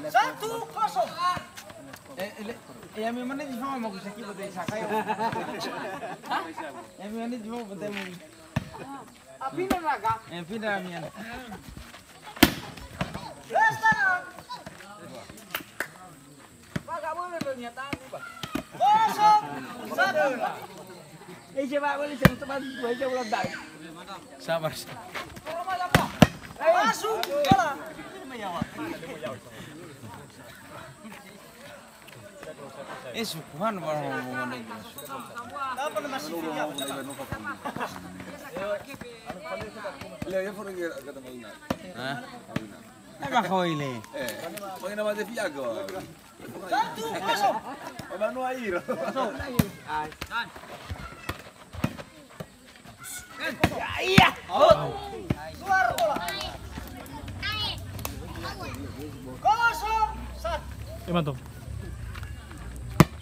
1-0. Yang mana cuma mau sakit betul sakai. Yang mana cuma betul mau. Api neraga. Yang pindah mian. Restoran. Pak gak boleh ternyata aku Pak. 0-1. Coba boleh cepat dua aja ulang dah. Sabar. Masuk bola. Sukuhan baru ngomong ini. Apa nama Sylvia? Lei fuori che da Marina. Ma kau ini. Ma che nama de Fiago. 1-0. Ma no Airo. Iya. Keluar bola. 0-1. Mantap.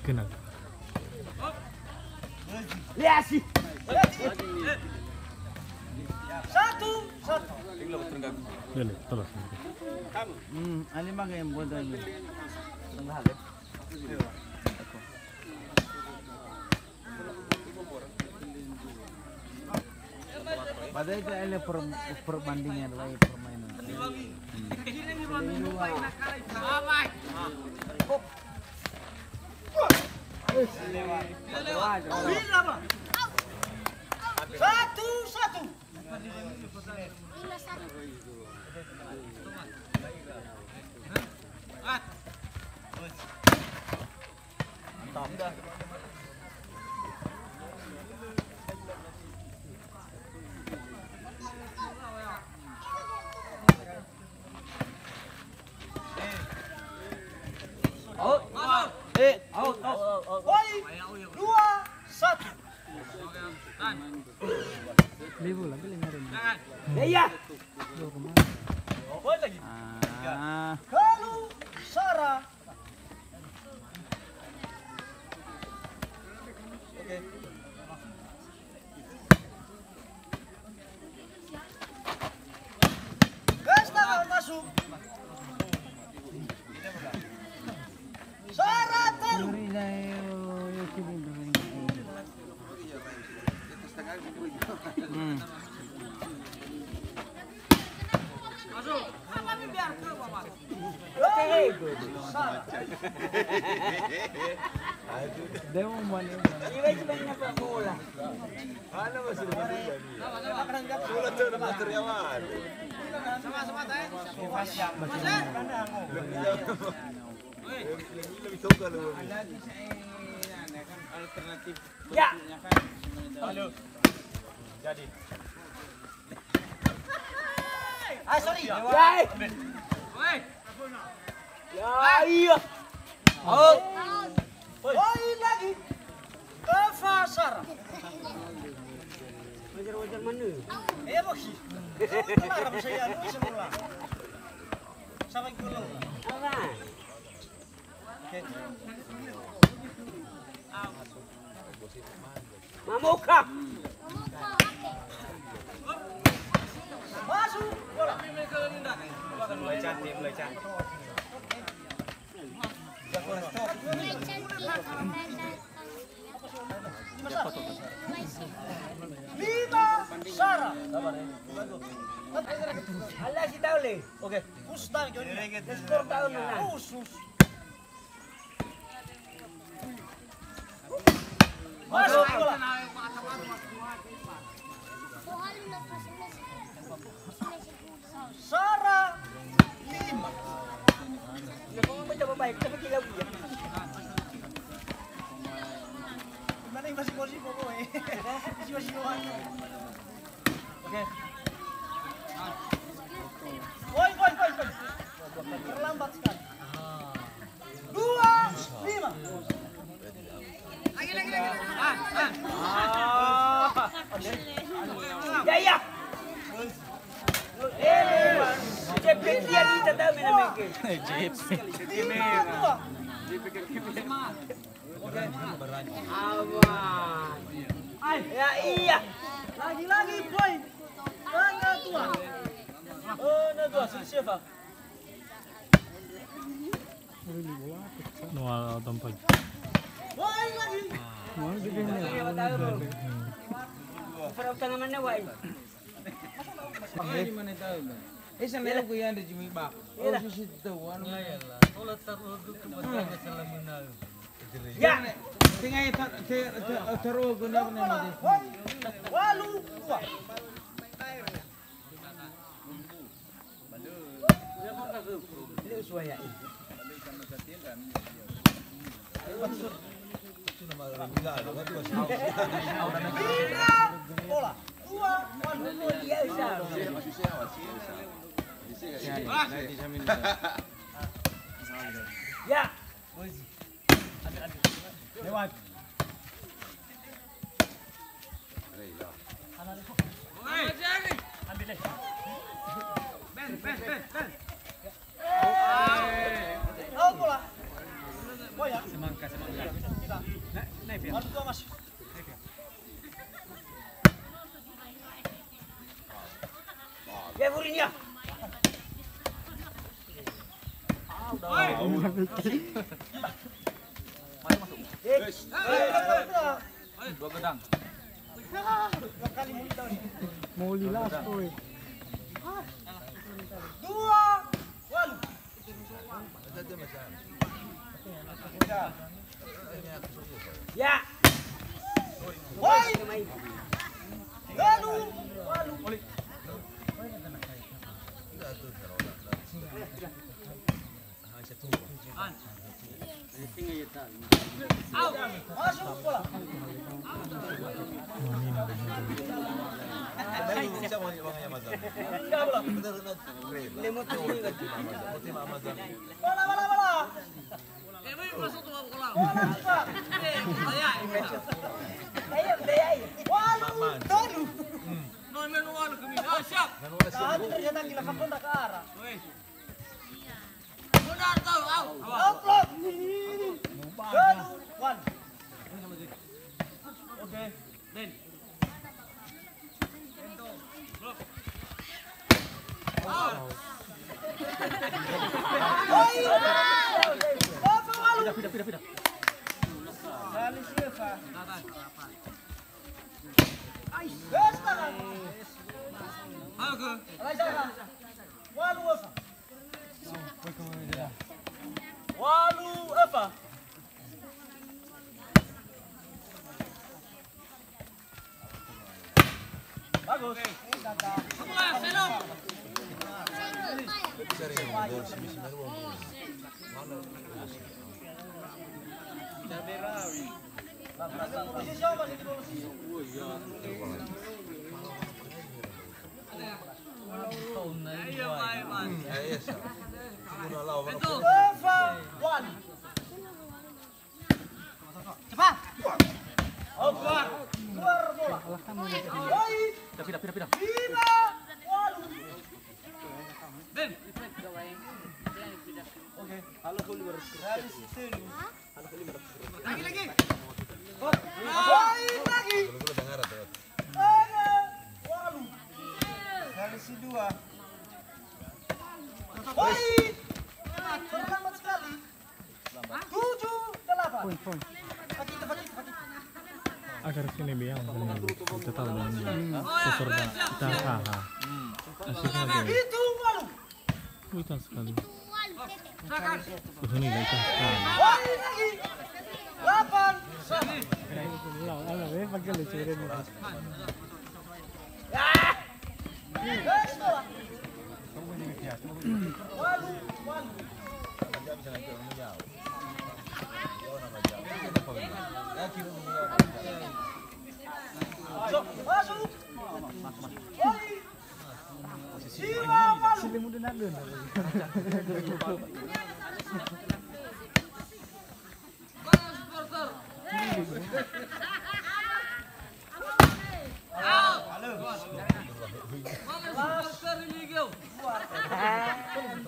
Kenal. Lihat sih. 1-1. Boleh, tolong. Ani mah yang buat ini. Padahal itu ada perbandingan lagi permainan. Satu. Out. 2-1. Libu lagi dengerin. Iya. Kalau Sarah. Gasta masuk. Sarah taruh. Dewa mana? Sama-sama teh. Alternatif. Ya. Halo. Jadi. Sorry. Ya. Ya iya. Out. Poin lagi. Ke Fasar. Wajar mana? Boki. Larang saya lu semula. Sampai gulung. Apa? Mamuka. Masuk bola. Mulai cantik. Lima Sarah. Allah si tahu le. Oke. Kustan kau ni. Skor tahu mana? Khusus. Masuk bola. Sarah 5. Ya kau mencoba baik tapi gila dia. Mana yang masih posisi kok boy? Masih doang. Oke. Poin. Terlambat sekali. 2-5. Lagi. Ya. Cepet dia di tetap minum ke. Aman. Ya iya. Lagi poin. Tengah tua. Siapa? tampag. Woi lagi. Mau gede nih. Perautan naman na wai. Di mana tahu bang? Isang nila ko yan di Jimmy Bak. Oh sisito ano na yan lah. Ola tarugo kepadanya salamunal. Ya. Tingay taro ko na na di. Woi. Walu. Wah. Ini uswaya. Bola. Dua. Walu. Dia usah. Masih sewa sih. Ya. Lewat. Oh bola. Oh ya. Semangka. Naik. Walu dua mas. Ya burinya. Dua gedang. Dua kali muli tahun ini. Mau lilas kowe. Dua. Walu. Ya. Woi. Walu. Walu. Masuk bola. Enggak bola. Bola. Bola juga. Ayo, ayo. Walu. Tolu. Tadi ternyata gila kapon tak ke arah. Upload. Walu. Walu. Oke. Den. Apa walu? Pindah. Kali siapa? Besta kan? Ayo ke. Walu apa? Walu apa? Bagus. Posisi apa sih di posisi? One. Cepat. Keluar bola. Woi. Pindah. Walu. Den. Oke. Halo Oliver. Lagi. Woi, lagi. Walu. Kali si dua. Woi. Terlambat sekali. 7-8. Poin. Fakit. Agar sini biang kita tahu dan peserta kita asik aja. Itu walu. Hutan sekali. Ini gak ikan sekali. Woi, lagi. 8. Pakai lucurin itu. Guys, bola. Walu. Masuk. Woi. Siwa walu. Sili muda nak dun.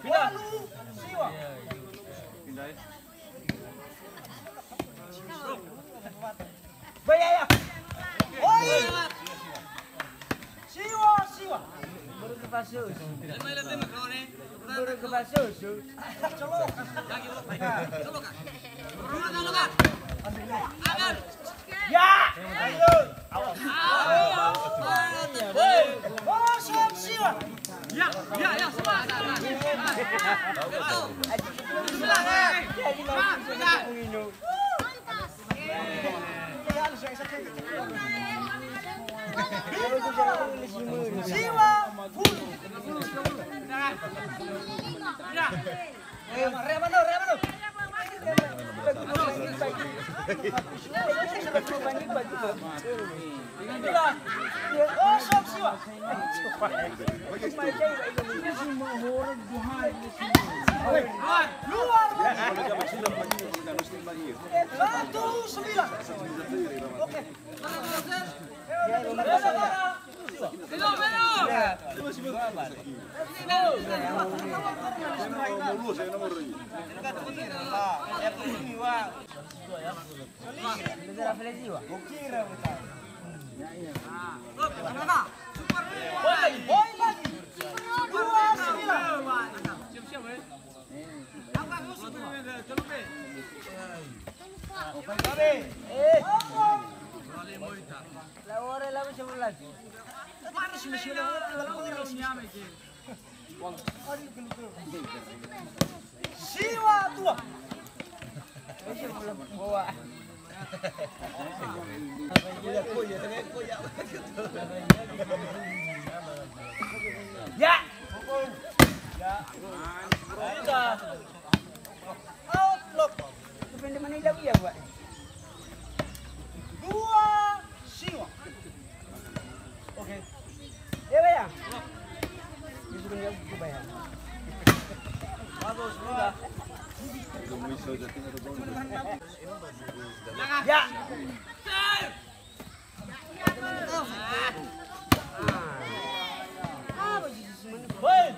Walu. Siwa. Bayaya. Woi. Siwa. Baru ke pasus. Baru ke susu. Colok. Ya. Ayo. Oh, siap siap. Siwa. Remano. Oh, siap siwa. Luar. 1-9. Oke. Siwa tua. Ya. Outlook. Depende mana ilaw ya, Pak. 2 siwa. Oke. Ya, Pak ya. Disuruh ya, Pak ya. Bagus, sudah. Ya. Baik.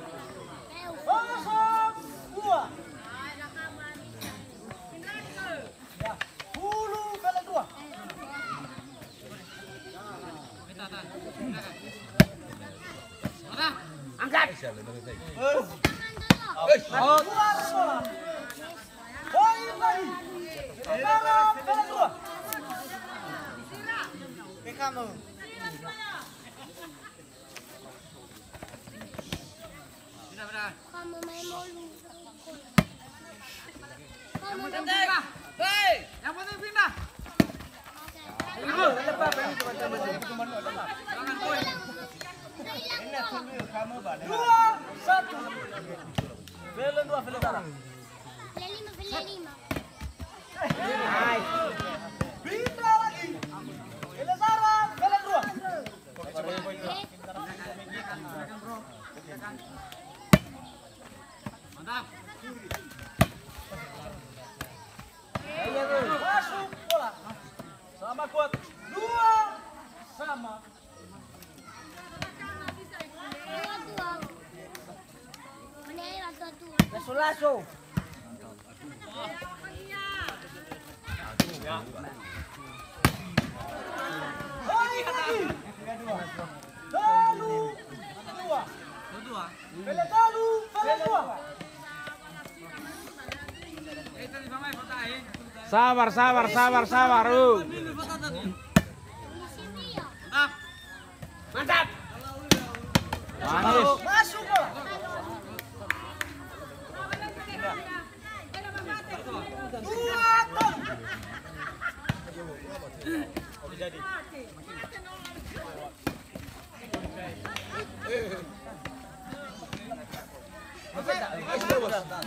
Kosong 2. Ya. 10-2. Angkat. Luar bola. Poin lagi. Dalam 2. Kamu. Kamu main mulu. Yang penting pindah. Kamu 2-1. Velen 2, Velen darah. Lima. Pindah lagi. Velen darah, Velen 2. Mantap. Masuk bola. Sama kuat. 2 sama. Lasso. Poin lagi. Dalu 2. Velen dalu, Velen 2. Sabar. Mantap. Manis. Masuk bola.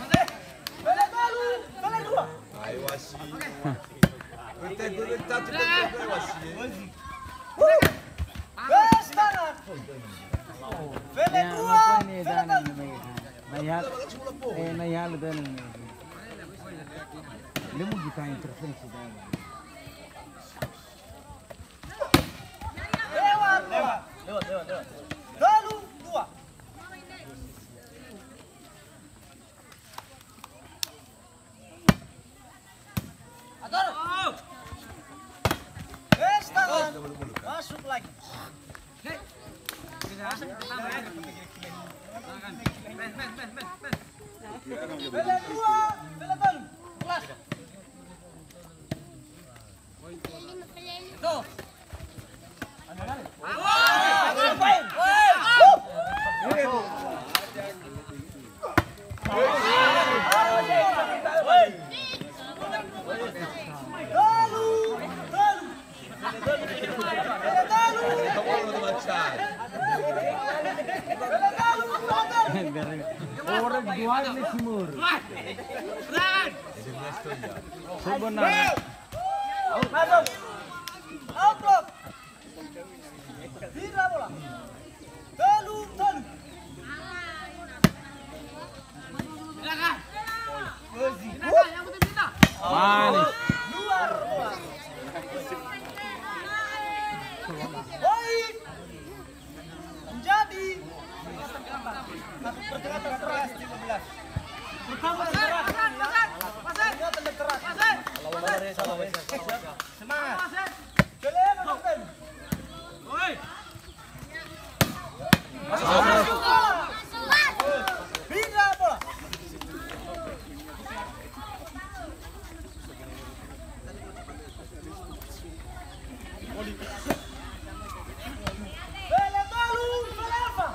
Ben. Bela dua, bela baru. Kelas. Tuh. Ngapain? Orang dua ini timur. Sebenarnya. Masuk. Outlook. Hira bola. Telu. Manis. Luar bola. Baik. Menjadi pergerakan keras 15. Pergerakan keras. Semangat. Kalian masukkan. Masuk. Hira bola. Bela balu, bela apa?